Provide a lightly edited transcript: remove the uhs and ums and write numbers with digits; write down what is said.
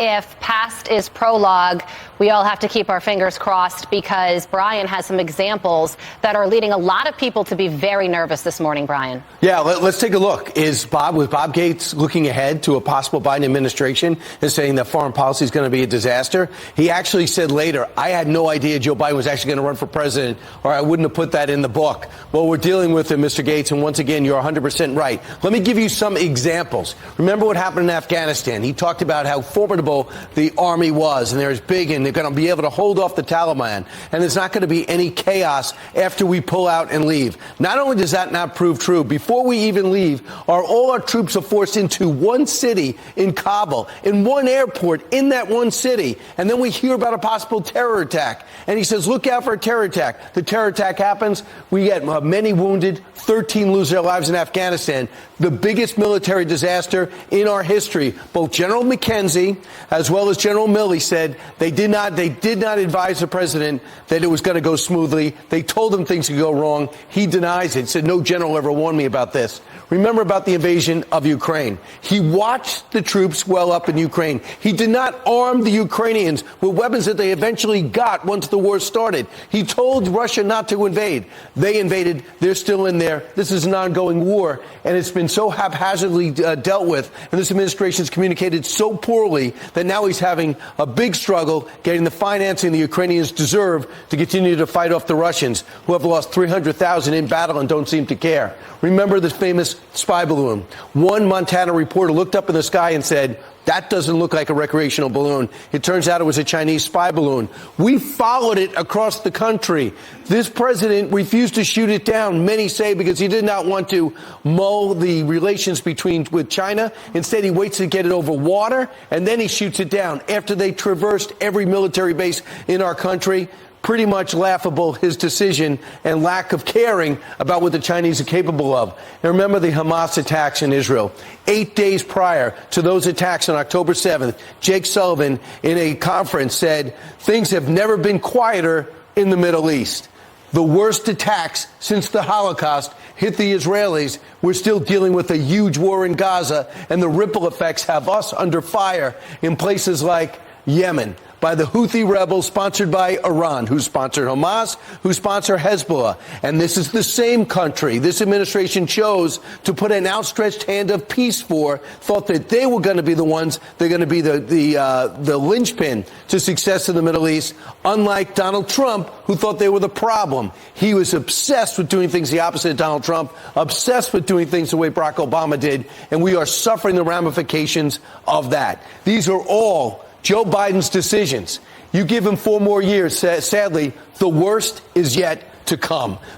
if past is prologue, we all have to keep our fingers crossed because Brian has some examples that are leading a lot of people to be very nervous this morning, Brian. Yeah, let's take a look. Was Bob Gates looking ahead to a possible Biden administration and saying that foreign policy is going to be a disaster? He actually said later, I had no idea Joe Biden was actually going to run for president, or I wouldn't have put that in the book. Well, we're dealing with him, Mr. Gates, and once again, you're 100% right. Let me give you some examples. Remember what happened in Afghanistan. He talked about how formidable the army was, and they're as big, and they're going to be able to hold off the Taliban, and there's not going to be any chaos after we pull out and leave. Not only does that not prove true, before we even leave, all our troops are forced into one city in Kabul, in one airport in that one city, and then we hear about a possible terror attack. And he says, look out for a terror attack. The terror attack happens. We get many wounded, 13 lose their lives in Afghanistan. The biggest military disaster in our history. Both General McKenzie as well as General Milley said they did not advise the president that it was going to go smoothly. They told him things could go wrong. He denies it. Said no general ever warned me about this. Remember about the invasion of Ukraine. He watched the troops well up in Ukraine. He did not arm the Ukrainians with weapons that they eventually got once the war started. He told Russia not to invade. They invaded. They're still in there. This is an ongoing war, and it's been so haphazardly dealt with, and this administration's communicated so poorly that now he's having a big struggle getting the financing the Ukrainians deserve to continue to fight off the Russians, who have lost 300,000 in battle and don't seem to care. Remember the famous spy balloon. One Montana reporter looked up in the sky and said, that doesn't look like a recreational balloon. It turns out it was a Chinese spy balloon. We followed it across the country. This president refused to shoot it down, many say, because he did not want to mull the relations with China. Instead, he waits to get it over water, and then he shoots it down after they traversed every military base in our country. Pretty much laughable, his decision and lack of caring about what the Chinese are capable of. And remember the Hamas attacks in Israel. 8 days prior to those attacks on October 7th, Jake Sullivan in a conference said, things have never been quieter in the Middle East. The worst attacks since the Holocaust hit the Israelis. We're still dealing with a huge war in Gaza, and the ripple effects have us under fire in places like Yemen, by the Houthi rebels sponsored by Iran, who sponsor Hamas, who sponsor Hezbollah. And this is the same country this administration chose to put an outstretched hand of peace for, thought that they were going to be the ones, they're going to be the linchpin to success in the Middle East, unlike Donald Trump, who thought they were the problem. He was obsessed with doing things the opposite of Donald Trump, obsessed with doing things the way Barack Obama did, and we are suffering the ramifications of that. These are all Joe Biden's decisions. You give him 4 more years. Sadly, the worst is yet to come.